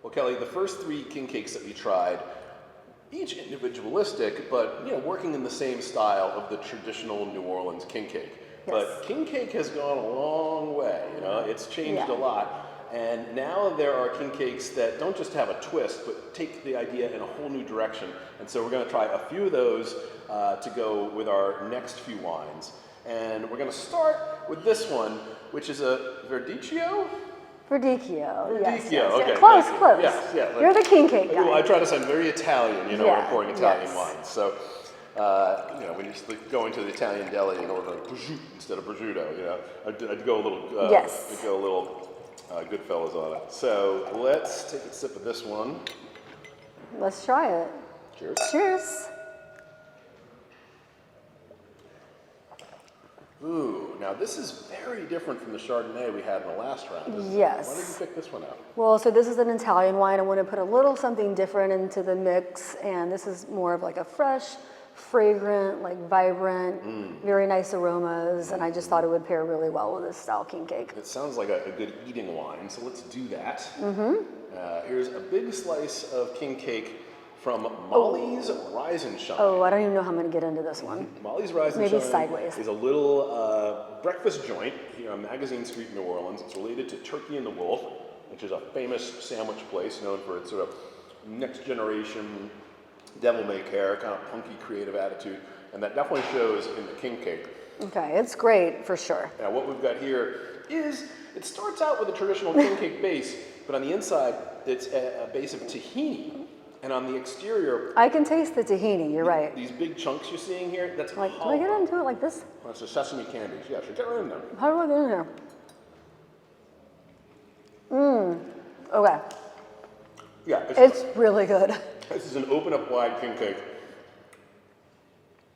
Well, Kelly, the first three king cakes that we tried, each individualistic, but working in the same style of the traditional New Orleans king cake. Yes. But king cake has gone a long way. It's changed a lot. And now there are king cakes that don't just have a twist, but take the idea in a whole new direction. And so we're going to try a few of those to go with our next few wines. And we're going to start with this one, which is a Verdicchio? Verdicchio, yes. Okay. Close. Yeah. You're the king cake guy. Well, I try to sound very Italian, when I'm pouring Italian wines. So, when you're going to the Italian deli and ordering prosciutto instead of prosciutto, I'd go a little, yes. I'd go a little Goodfellas on it. So let's take a sip of this one. Let's try it. Cheers. Cheers. Ooh, now this is very different from the Chardonnay we had in the last round. Yes. Why did you pick this one out? Well, so this is an Italian wine. I want to put a little something different into the mix, and this is more of like a fresh, fragrant, like vibrant, very nice aromas, and I just thought it would pair really well with this style king cake. It sounds like a good eating wine, so let's do that. Here's a big slice of king cake from Molly's Rise and Shine. Oh, I don't even know how I'm going to get into this one. Molly's Rise and Shine Maybe sideways. is a little breakfast joint here on Magazine Street, New Orleans. It's related to Turkey and the Wolf, which is a famous sandwich place known for its sort of next generation devil-may-care, kind of punky creative attitude, and that definitely shows in the king cake. Okay, it's great for sure. Now what we've got here is, it starts out with a traditional king cake base, but on the inside it's a base of tahini, and on the exterior... I can taste the tahini, you're right. These big chunks you're seeing here, that's like, do I get into it like this? That's the sesame candies. Yeah, sure, get right in there. How do I get in here? Okay. Yeah, it's really good. This is an open up wide king cake.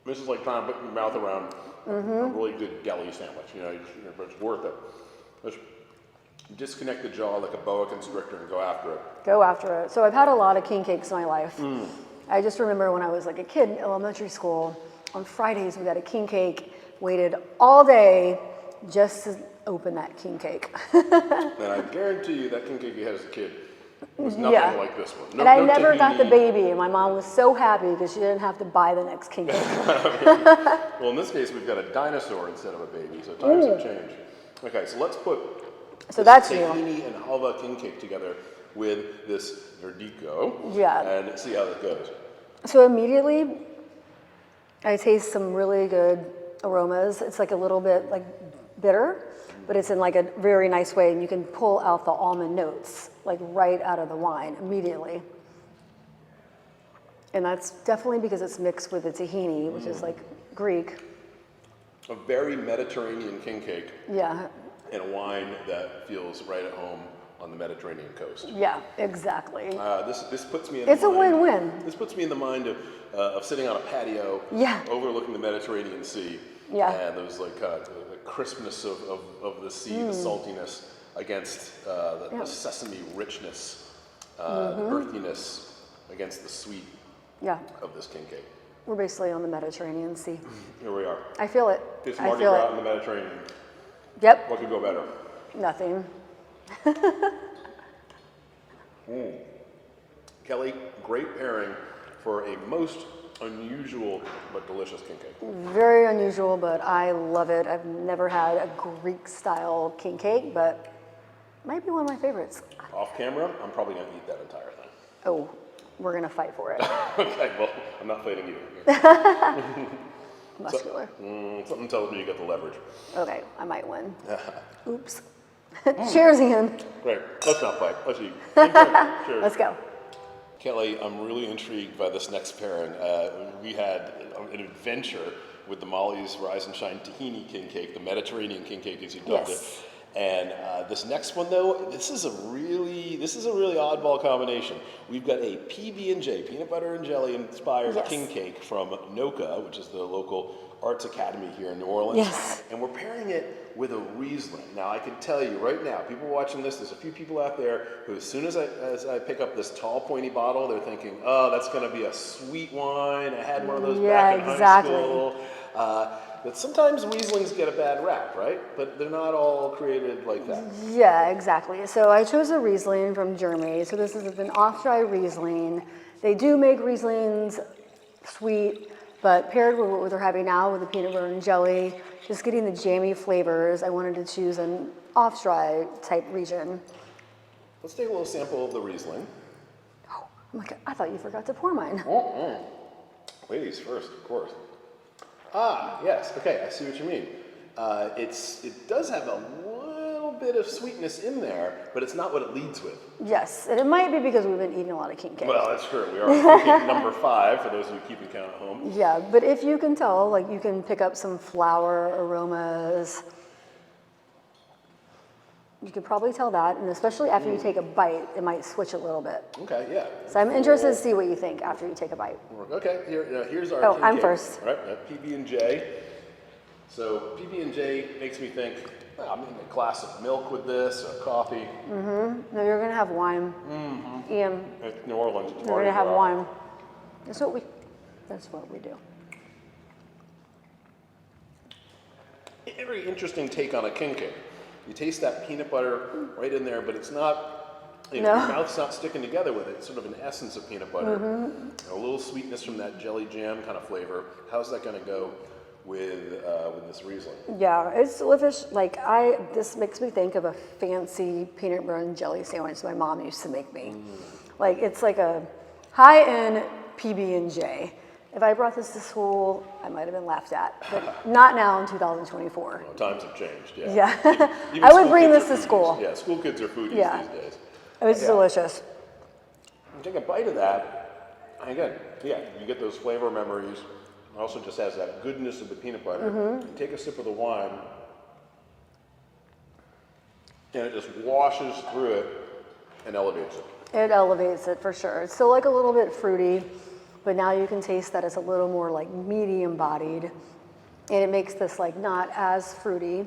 This is like trying to put your mouth around a really good deli sandwich. But it's worth it. Just disconnect the jaw like a boa constrictor and go after it. Go after it. So I've had a lot of king cakes in my life. I just remember when I was like a kid in elementary school, on Fridays we got a king cake, waited all day just to open that king cake. And I guarantee you that king cake you had as a kid was nothing like this one. And I never got the baby, and my mom was so happy because she didn't have to buy the next king cake. Well, in this case, we've got a dinosaur instead of a baby, so times have changed. Okay, so let's put tahini and halva king cake together with this verdicchio and see how that goes. So immediately, I taste some really good aromas. It's like a little bit like bitter, but it's in like a very nice way, and you can pull out the almond notes like right out of the wine immediately. And that's definitely because it's mixed with the tahini, which is like Greek. A very Mediterranean king cake. Yeah. And a wine that feels right at home on the Mediterranean coast. Yeah, exactly. This puts me in it's a win-win. This puts me in the mind of sitting on a patio overlooking the Mediterranean Sea. Yeah. And there's like the crispness of the sea, the saltiness against the sesame richness, the earthiness against the sweet of this king cake. We're basically on the Mediterranean Sea. Here we are. I feel it. It's Mardi Gras in the Mediterranean. Yep. What could go better? Nothing. Kelly, great pairing for a most unusual but delicious king cake. Very unusual, but I love it. I've never had a Greek-style king cake, but might be one of my favorites. Off camera, I'm probably going to eat that entire thing. Oh, we're going to fight for it. Okay, well, I'm not fighting you. Muscular. Something tells me you got the leverage. Okay, I might win. Oops. Cheers, Ian. Great. Let's not fight. Let's eat. Cheers. Let's go. Kelly, I'm really intrigued by this next pairing. We had an adventure with the Molly's Rise and Shine tahini king cake, the Mediterranean king cake as you dubbed it. And this next one, though, this is a really oddball combination. We've got a PB&J, peanut butter and jelly inspired king cake from NOLA, which is the local arts academy here in New Orleans. Yes. And we're pairing it with a Riesling. Now, I can tell you right now, people watching this, there's a few people out there who, as soon as I pick up this tall, pointy bottle, they're thinking, oh, that's going to be a sweet wine. I had one of those back in high school. That sometimes Rieslings get a bad rap, right? But they're not all created like that. Yeah, exactly. So I chose a Riesling from Germany. So this is an off-dry Riesling. They do make Rieslings sweet, but paired with what they're having now with the peanut butter and jelly, just getting the jammy flavors, I wanted to choose an off-dry type region. Let's take a little sample of the Riesling. Oh my God, I thought you forgot to pour mine. Ladies first, of course. Ah, yes. Okay, I see what you mean. It does have a little bit of sweetness in there, but it's not what it leads with. Yes, and it might be because we've been eating a lot of king cake. Well, that's true. We are on king cake number 5 for those of you keeping count at home. Yeah, but if you can tell, like you can pick up some flower aromas. You could probably tell that, and especially after you take a bite, it might switch a little bit. Okay, yeah. So I'm interested to see what you think after you take a bite. Okay, here's our Oh, king I'm cake. first. All right, PB&J. So PB&J makes me think, I'm getting a glass of milk with this, or coffee. No, you're gonna have wine. Ian, It's New Orleans. It's you're gonna Mardi have Gras. wine. That's what we do. Very interesting take on a king cake. You taste that peanut butter right in there, but it's not, your mouth's not sticking together with it. It's sort of an essence of peanut butter. A little sweetness from that jelly jam kind of flavor. How's that going to go with this Riesling? Yeah, it's delicious. Like this makes me think of a fancy peanut butter and jelly sandwich my mom used to make me. Like it's like a high-end PB&J. If I brought this to school, I might have been laughed at, but not now in 2024. Well, times have changed, yeah. Yeah, Even I would school bring kids this are to foodies. school. Yeah, school kids are foodies Yeah. these days. It was delicious. You take a bite of that, and again, yeah, you get those flavor memories. It also just has that goodness of the peanut butter. You take a sip of the wine, and it just washes through it and elevates it. It elevates it for sure. It's still like a little bit fruity, but now you can taste that it's a little more like medium bodied, and it makes this like not as fruity,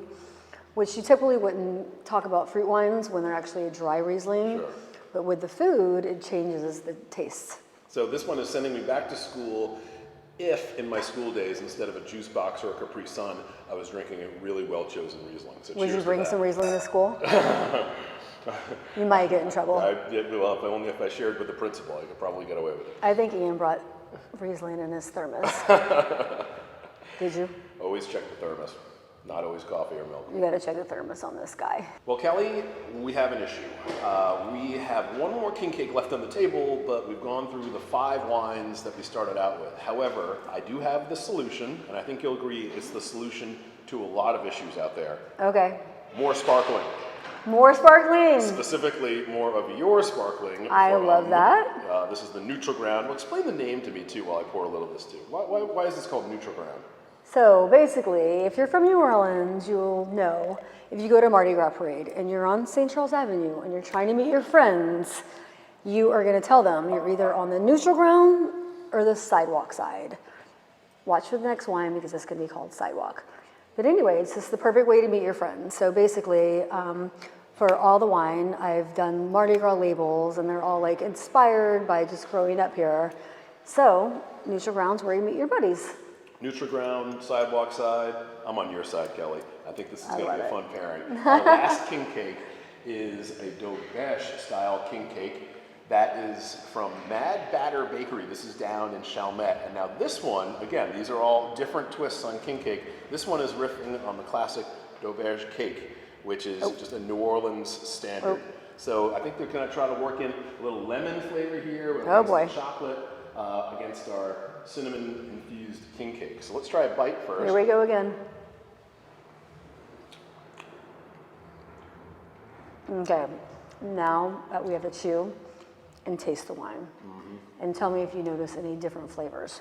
which you typically wouldn't talk about fruit wines when they're actually a dry Riesling. Sure. But with the food, it changes the taste. So this one is sending me back to school if in my school days, instead of a juice box or a Capri Sun, I was drinking a really well-chosen Riesling. So Would cheers you to bring that. some Riesling to school? You might get in trouble. Well, only if I shared with the principal, I could probably get away with it. I think Ian brought Riesling in his thermos. Did you? Always check the thermos. Not always coffee or milk. You gotta check the thermos on this guy. Well, Kelly, we have an issue. We have one more king cake left on the table, but we've gone through the 5 wines that we started out with. However, I do have the solution, and I think you'll agree it's the solution to a lot of issues out there. Okay. More sparkling. More sparkling. Specifically, more of your sparkling. I love that. This is the Neutral Ground. Well, explain the name to me, too, while I pour a little of this, too. Why is this called Neutral Ground? So basically, if you're from New Orleans, you'll know if you go to Mardi Gras Parade and you're on St. Charles Avenue and you're trying to meet your friends, you are going to tell them you're either on the neutral ground or the sidewalk side. Watch for the next wine because it's going to be called Sidewalk. But anyway, it's just the perfect way to meet your friends. So basically, for all the wine, I've done Mardi Gras labels, and they're all like inspired by just growing up here. So neutral ground's where you meet your buddies. Neutral Ground, Sidewalk Side. I'm on your side, Kelly. I think this is going to be a love fun pairing. Our last king cake is a Dobesh style king cake that is from Mad Batter Bakery. This is down in Chalmette. And now this one, again, these are all different twists on king cake. This one is riffing on the classic Dobesh cake, which is just a New Orleans standard. So I think they're going to try to work in a little lemon flavor here with some chocolate against our cinnamon-infused king cake. So let's try a bite first. Here we go again. Okay, now we have to chew and taste the wine. And tell me if you notice any different flavors.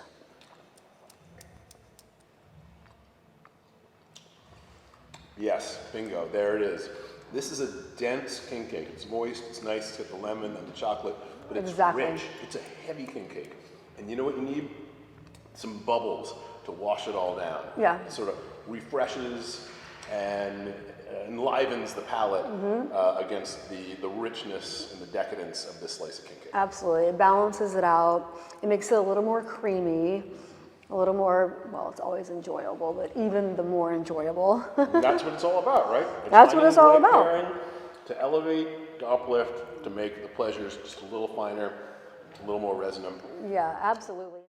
Yes, bingo, there it is. This is a dense king cake. It's moist, it's nice, it's got the lemon and the chocolate, but it's rich. It's a heavy king cake. And you know what you need? Some bubbles to wash it all down. Yeah. It sort of refreshes and enlivens the palate against the richness and the decadence of this slice of king cake. Absolutely, it balances it out. It makes it a little more creamy. a little more, well, it's always enjoyable, but even the more enjoyable. And that's what it's all about, right? That's what it's all about. Pairing to elevate, to uplift, to make the pleasures just a little finer, a little more resonant. Yeah, absolutely.